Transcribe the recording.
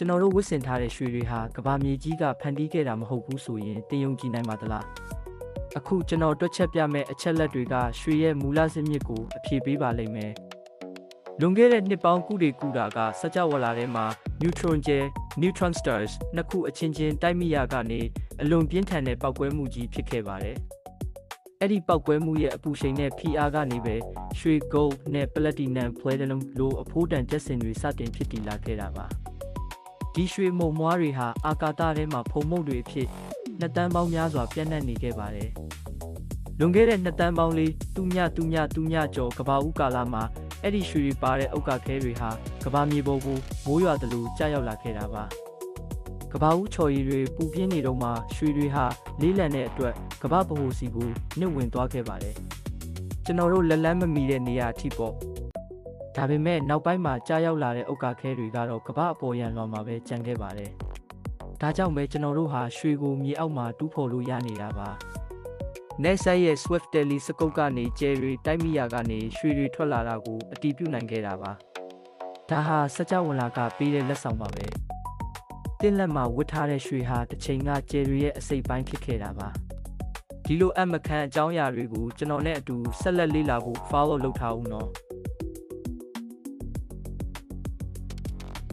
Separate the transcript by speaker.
Speaker 1: ကျွန်တော်တို့ဝစ်ဆင်ထားတဲ့ရွှေတွေဟာကဘာမြေကြီးကဖန်တီးခဲ့တာမဟုတ်ဘူးဆိုရင်တင်ယုံကြည်နိုင်ပါသလားအခုကျွန်တော်တွက်ချက်ပြမယ့်အချက်လက်တွေကရွှေရဲ့မူလဇစ်မြစ်ကိုအဖြေပေးပါလိမ့်မယ်လွန်ခဲ့တဲ့နှစ်ပေါင်းကုတွေကုတာကစကြဝဠာထဲမှာ neutron gel neutron stars နှစ်ခုအချင်းချင်းတိုက်မိရကနေအလွန်ပြင်းထန်တဲ့ပောက်ကွဲမှုကြီးဖြစ်ခဲ့ပါတယ်အဲ့ဒီပောက်ကွဲမှုရဲ့အပူရှိန်နဲ့ဖိအားကနေပဲရွှေ gold နဲ့ platinum platinum လိုအဖိုးတန်တက်စင်တွေစတင်ဖြစ်တည်လာခဲ့တာပါဒီရွှေမုံမွားတွေဟာအာကာသထဲမှာဖုံမုတ်တွေအဖြစ်နှစ်တန်းပေါင်းများစွာပြန့်နှံ့နေခဲ့ပါတယ်လွန်ခဲ့တဲ့နှစ်တန်းပေါင်းလေးတူညကျော်ကဘာဦးကာလမှာအဲ့ဒီရွှေတွေပါတဲ့ဥက္ကခဲတွေဟာကဘာမြေပေါ်ကိုမိုးရွာသလိုကျရောက်လာခဲ့တာပါကဘာဦးချော်ရည်တွေပူပြင်းနေတော့မှရွှေတွေဟာလေးလံတဲ့အတွက်ကဘာဗဟိုစီကိုနှိမ့်ဝင်သွားခဲ့ပါတယ်ကျွန်တော်တို့လက်လန်းမမီတဲ့နေရာအထိပေါ့ဒါပေမဲ့နောက်ပိုင်းမှာကြားရောက်လာတဲ့ဥက္ကခဲတွေကတော့ကဘာအပေါ်ရန်လွန်မှာပဲကျန်ခဲ့ပါတယ်ဒါကြောင့်ပဲကျွန်တော်တို့ဟာရွှေကိုမြေအောက်မှာတူးဖော်လို့ရနေတာပါNASA ရဲ့ Swift Telescope ကနေကျယ်တွေတိုက်မိရာကနေရွှေတွေထွက်လာတာကိုအတည်ပြုနိုင်ခဲ့တာပါဒါဟာစကြဝဠာကပေးတဲ့လက်ဆောင်ပါပဲတင်းလက်မှာဝတ်ထားတဲ့ရွှေဟာတစ်ချိန်ကကျယ်တွေရဲ့အစိပ်ပိုင်းဖြစ်ခဲ့တာပါဒီလိုအမခန့်အကြောင်းအရာတွေကိုကျွန်တော်နဲ့အတူဆက်လက်လေ့လာဖို့ follow လုပ်ထားဦးနော်